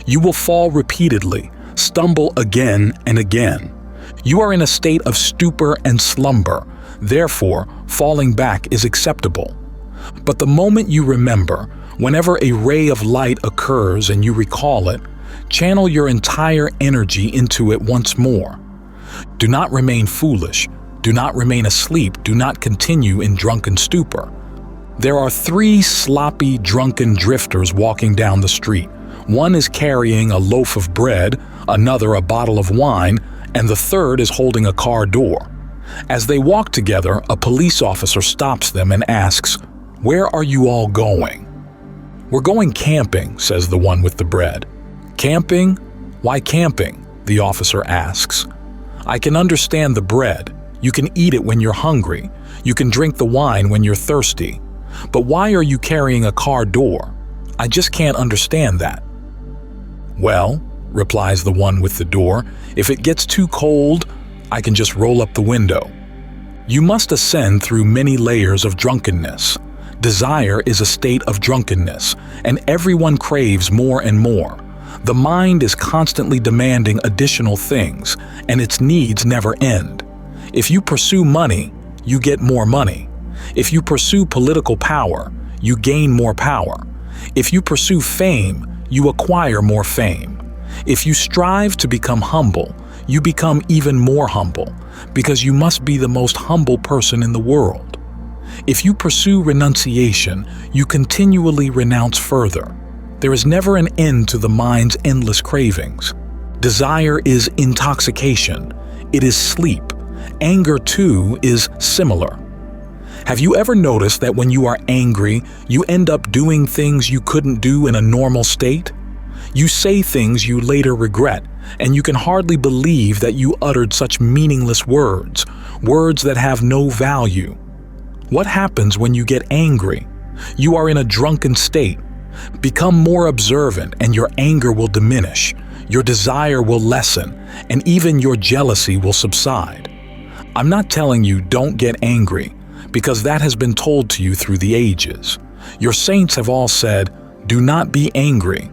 You will fall repeatedly, stumble again and again. You are in a state of stupor and slumber, therefore, falling back is acceptable. But the moment you remember, whenever a ray of light occurs and you recall it, channel your entire energy into it once more. Do not remain foolish. Do not remain asleep. Do not continue in drunken stupor. There are 3 sloppy, drunken drifters walking down the street. One is carrying a loaf of bread, another a bottle of wine, and the third is holding a car door. As they walk together, a police officer stops them and asks, "Where are you all going?" "We're going camping," says the one with the bread. "Camping? Why camping?" the officer asks. "I can understand the bread. You can eat it when you're hungry. You can drink the wine when you're thirsty. But why are you carrying a car door? I just can't understand that." "Well," replies the one with the door, "if it gets too cold, I can just roll up the window." You must ascend through many layers of drunkenness. Desire is a state of drunkenness, and everyone craves more and more. The mind is constantly demanding additional things, and its needs never end. If you pursue money, you get more money. If you pursue political power, you gain more power. If you pursue fame, you acquire more fame. If you strive to become humble, you become even more humble, because you must be the most humble person in the world. If you pursue renunciation, you continually renounce further. There is never an end to the mind's endless cravings. Desire is intoxication. It is sleep. Anger, too, is similar. Have you ever noticed that when you are angry, you end up doing things you couldn't do in a normal state? You say things you later regret, and you can hardly believe that you uttered such meaningless words, words that have no value. What happens when you get angry? You are in a drunken state. Become more observant and your anger will diminish, your desire will lessen, and even your jealousy will subside. I'm not telling you don't get angry, because that has been told to you through the ages. Your saints have all said, "Do not be angry."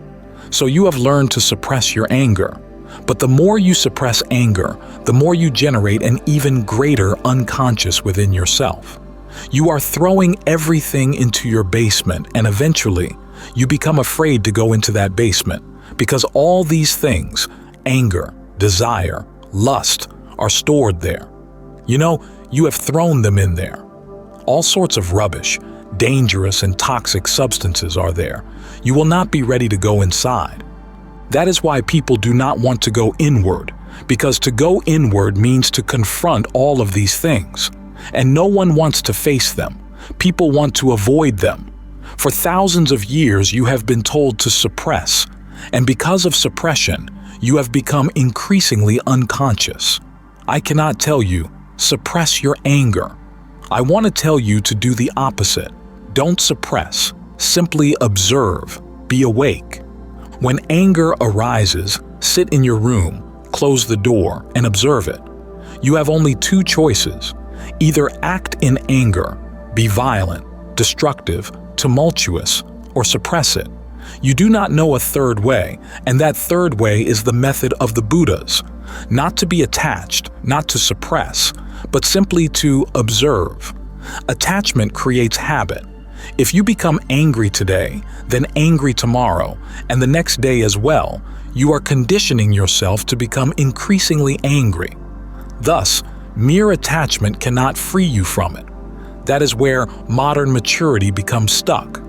So you have learned to suppress your anger. But the more you suppress anger, the more you generate an even greater unconscious within yourself. You are throwing everything into your basement, and eventually, you become afraid to go into that basement, because all these things, anger, desire, lust, are stored there. You know, you have thrown them in there. All sorts of rubbish, dangerous and toxic substances are there. You will not be ready to go inside. That is why people do not want to go inward, because to go inward means to confront all of these things. And no one wants to face them. People want to avoid them. For thousands of years, you have been told to suppress, and because of suppression, you have become increasingly unconscious. I cannot tell you, suppress your anger. I want to tell you to do the opposite. Don't suppress, simply observe, be awake. When anger arises, sit in your room, close the door, and observe it. You have only two choices. Either act in anger, be violent, destructive, tumultuous, or suppress it. You do not know a third way, and that third way is the method of the Buddhas. Not to be attached, not to suppress, but simply to observe. Attachment creates habit. If you become angry today, then angry tomorrow, and the next day as well, you are conditioning yourself to become increasingly angry. Thus, mere attachment cannot free you from it. That is where modern maturity becomes stuck.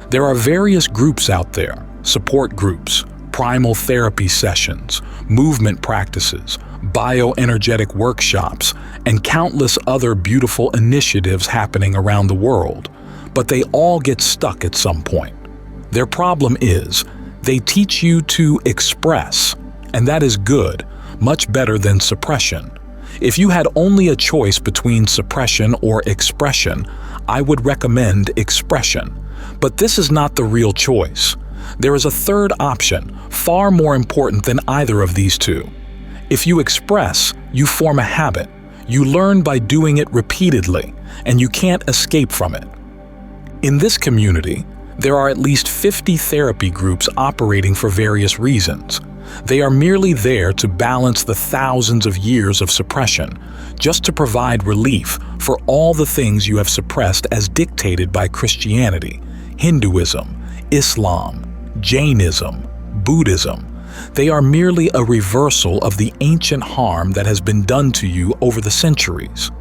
There are various groups out there, support groups, primal therapy sessions, movement practices, bioenergetic workshops, and countless other beautiful initiatives happening around the world, but they all get stuck at some point. Their problem is, they teach you to express, and that is good, much better than suppression. If you had only a choice between suppression or expression, I would recommend expression. But this is not the real choice. There is a third option, far more important than either of these two. If you express, you form a habit. You learn by doing it repeatedly, and you can't escape from it. In this community, there are at least 50 therapy groups operating for various reasons. They are merely there to balance the thousands of years of suppression, just to provide relief for all the things you have suppressed as dictated by Christianity, Hinduism, Islam, Jainism, Buddhism. They are merely a reversal of the ancient harm that has been done to you over the centuries.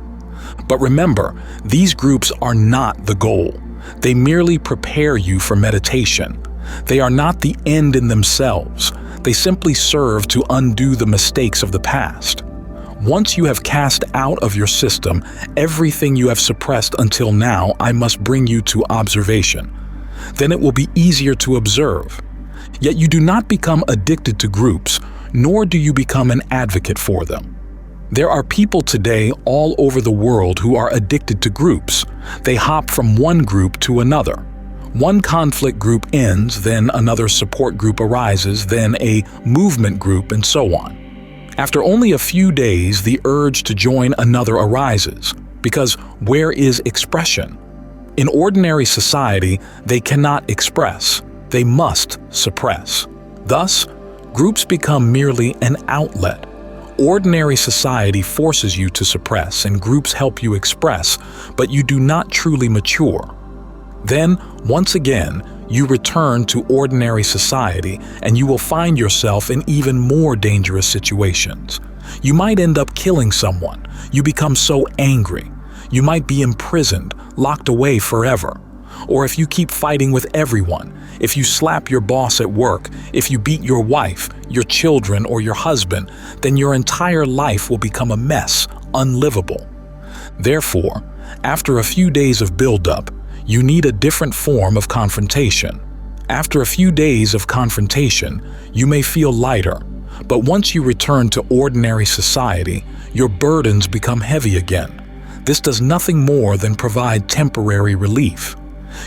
But remember, these groups are not the goal. They merely prepare you for meditation. They are not the end in themselves. They simply serve to undo the mistakes of the past. Once you have cast out of your system everything you have suppressed until now, I must bring you to observation. Then it will be easier to observe. Yet you do not become addicted to groups, nor do you become an advocate for them. There are people today all over the world who are addicted to groups. They hop from one group to another. One conflict group ends, then another support group arises, then a movement group, and so on. After only a few days, the urge to join another arises, because where is expression? In ordinary society, they cannot express, they must suppress. Thus, groups become merely an outlet. Ordinary society forces you to suppress, and groups help you express, but you do not truly mature. Then, once again, you return to ordinary society, and you will find yourself in even more dangerous situations. You might end up killing someone. You become so angry. You might be imprisoned, locked away forever. Or if you keep fighting with everyone, if you slap your boss at work, if you beat your wife, your children, or your husband, then your entire life will become a mess, unlivable. Therefore, after a few days of buildup, you need a different form of confrontation. After a few days of confrontation, you may feel lighter, but once you return to ordinary society, your burdens become heavy again. This does nothing more than provide temporary relief.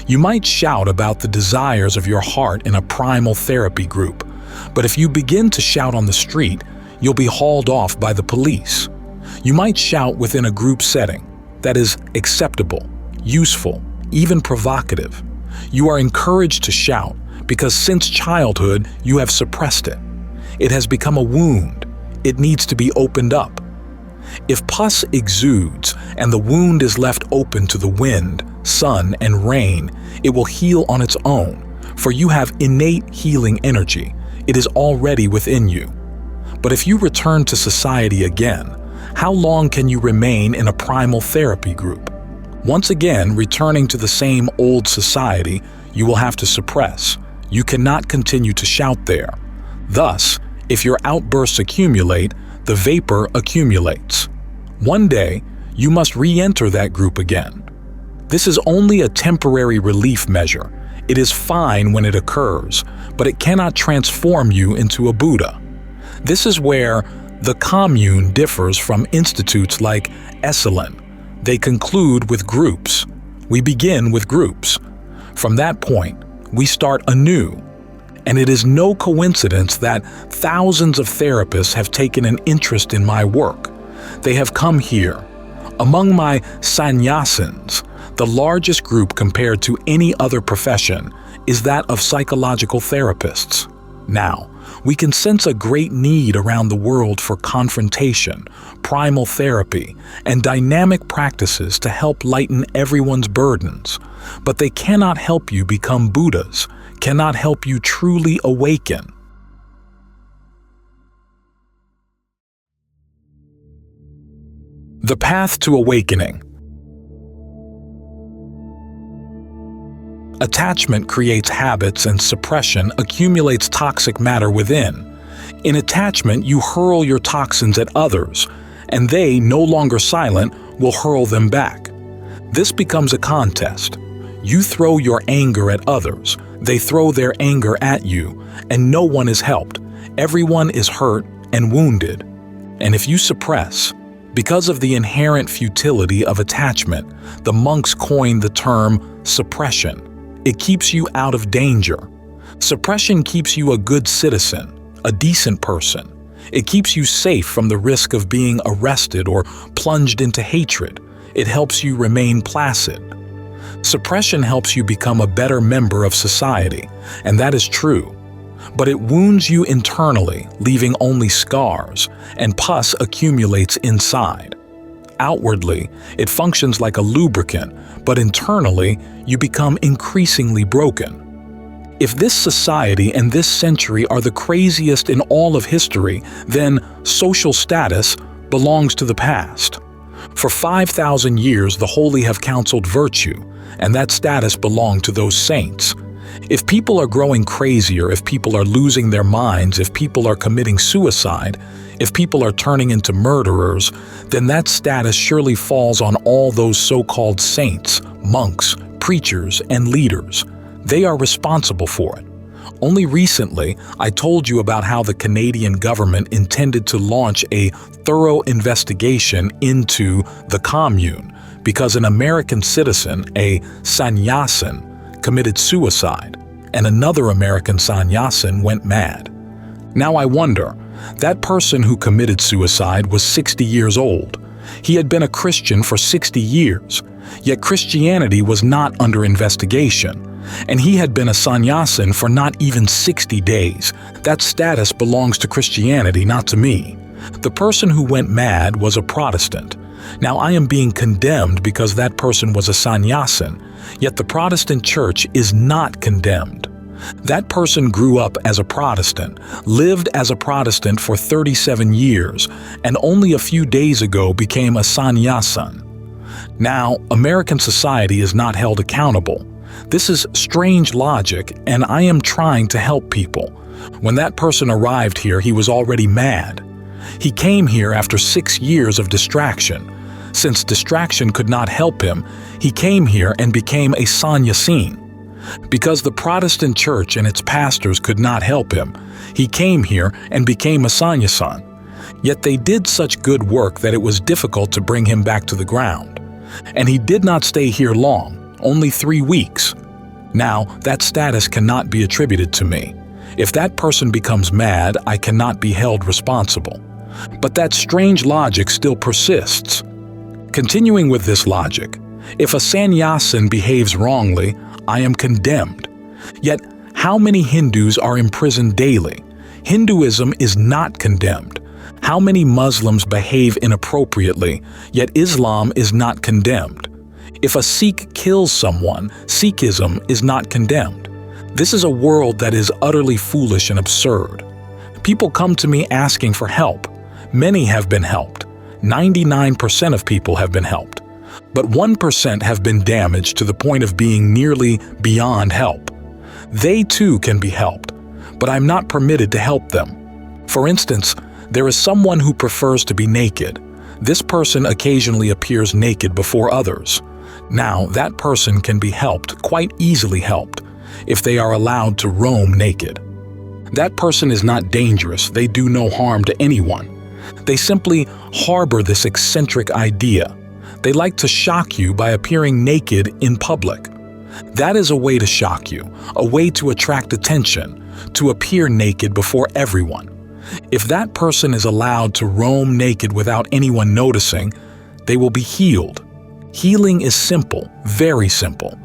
You might shout about the desires of your heart in a primal therapy group, but if you begin to shout on the street, you'll be hauled off by the police. You might shout within a group setting that is acceptable, useful, even provocative. You are encouraged to shout because since childhood you have suppressed it. It has become a wound. It needs to be opened up. If pus exudes and the wound is left open to the wind, sun, and rain, it will heal on its own, for you have innate healing energy. It is already within you. But if you return to society again, how long can you remain in a primal therapy group? Once again, returning to the same old society, you will have to suppress. You cannot continue to shout there. Thus, if your outbursts accumulate, the vapor accumulates. One day, you must re-enter that group again. This is only a temporary relief measure. It is fine when it occurs, but it cannot transform you into a Buddha. This is where the commune differs from institutes like Esalen. They conclude with groups. We begin with groups. From that point, we start anew. And it is no coincidence that thousands of therapists have taken an interest in my work. They have come here. Among my sannyasins, the largest group compared to any other profession is that of psychological therapists. Now, we can sense a great need around the world for confrontation, primal therapy, and dynamic practices to help lighten everyone's burdens. But they cannot help you become Buddhas, cannot help you truly awaken. The path to awakening. Attachment creates habits and suppression accumulates toxic matter within. In attachment, you hurl your toxins at others, and they, no longer silent, will hurl them back. This becomes a contest. You throw your anger at others, they throw their anger at you, and no one is helped. Everyone is hurt and wounded. And if you suppress, because of the inherent futility of attachment, the monks coined the term suppression. It keeps you out of danger. Suppression keeps you a good citizen, a decent person. It keeps you safe from the risk of being arrested or plunged into hatred. It helps you remain placid. Suppression helps you become a better member of society, and that is true. But it wounds you internally, leaving only scars, and pus accumulates inside. Outwardly, it functions like a lubricant, but internally, you become increasingly broken. If this society and this century are the craziest in all of history, then social status belongs to the past. For 5,000 years, the holy have counseled virtue, and that status belonged to those saints. If people are growing crazier, if people are losing their minds, if people are committing suicide, if people are turning into murderers, then that status surely falls on all those so-called saints, monks, preachers, and leaders. They are responsible for it. Only recently, I told you about how the Canadian government intended to launch a thorough investigation into the commune because an American citizen, a sannyasin, committed suicide, and another American sannyasin went mad. Now I wonder, that person who committed suicide was 60 years old. He had been a Christian for 60 years, yet Christianity was not under investigation. And he had been a sannyasin for not even 60 days. That status belongs to Christianity, not to me. The person who went mad was a Protestant. Now I am being condemned because that person was a sannyasin, yet the Protestant church is not condemned. That person grew up as a Protestant, lived as a Protestant for 37 years, and only a few days ago became a sannyasin. Now, American society is not held accountable. This is strange logic, and I am trying to help people. When that person arrived here, he was already mad. He came here after 6 years of distraction. Since distraction could not help him, he came here and became a sannyasin. Because the Protestant church and its pastors could not help him, he came here and became a sannyasin. Yet they did such good work that it was difficult to bring him back to the ground. And he did not stay here long, only 3 weeks. Now, that status cannot be attributed to me. If that person becomes mad, I cannot be held responsible. But that strange logic still persists. Continuing with this logic, if a sannyasin behaves wrongly, I am condemned. Yet, how many Hindus are imprisoned daily? Hinduism is not condemned. How many Muslims behave inappropriately, yet Islam is not condemned? If a Sikh kills someone, Sikhism is not condemned. This is a world that is utterly foolish and absurd. People come to me asking for help. Many have been helped. 99% of people have been helped. But 1% have been damaged to the point of being nearly beyond help. They too can be helped, but I'm not permitted to help them. For instance, there is someone who prefers to be naked. This person occasionally appears naked before others. Now, that person can be helped, quite easily helped, if they are allowed to roam naked. That person is not dangerous. They do no harm to anyone. They simply harbor this eccentric idea. They like to shock you by appearing naked in public. That is a way to shock you, a way to attract attention, to appear naked before everyone. If that person is allowed to roam naked without anyone noticing, they will be healed. Healing is simple, very simple.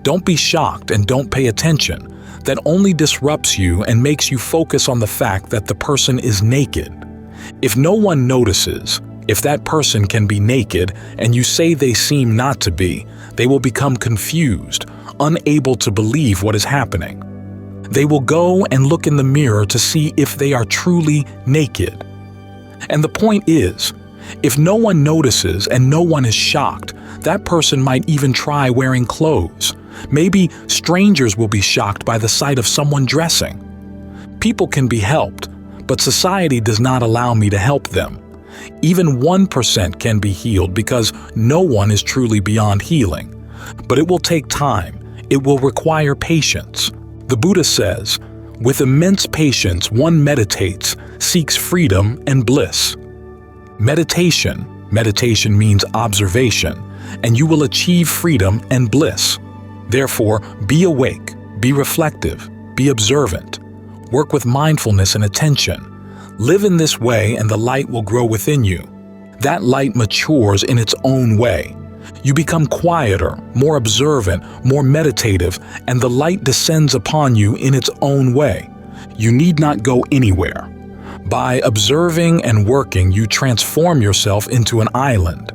Don't be shocked and don't pay attention. That only disrupts you and makes you focus on the fact that the person is naked. If no one notices, if that person can be naked and you say they seem not to be, they will become confused, unable to believe what is happening. They will go and look in the mirror to see if they are truly naked. And the point is, if no one notices and no one is shocked, that person might even try wearing clothes. Maybe strangers will be shocked by the sight of someone dressing. People can be helped, but society does not allow me to help them. Even 1% can be healed because no one is truly beyond healing. But it will take time. It will require patience. The Buddha says, with immense patience one meditates, seeks freedom and bliss. Meditation means observation, and you will achieve freedom and bliss. Therefore, be awake, be reflective, be observant. Work with mindfulness and attention. Live in this way and the light will grow within you. That light matures in its own way. You become quieter, more observant, more meditative, and the light descends upon you in its own way. You need not go anywhere. By observing and working, you transform yourself into an island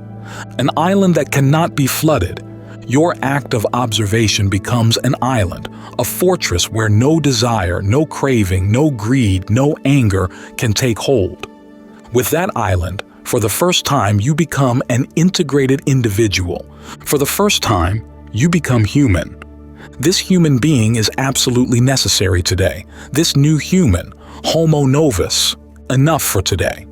that cannot be flooded. Your act of observation becomes an island, a fortress where no desire, no craving, no greed, no anger can take hold. With that island, for the first time, you become an integrated individual. For the first time, you become human. This human being is absolutely necessary today. This new human, Homo novus, enough for today.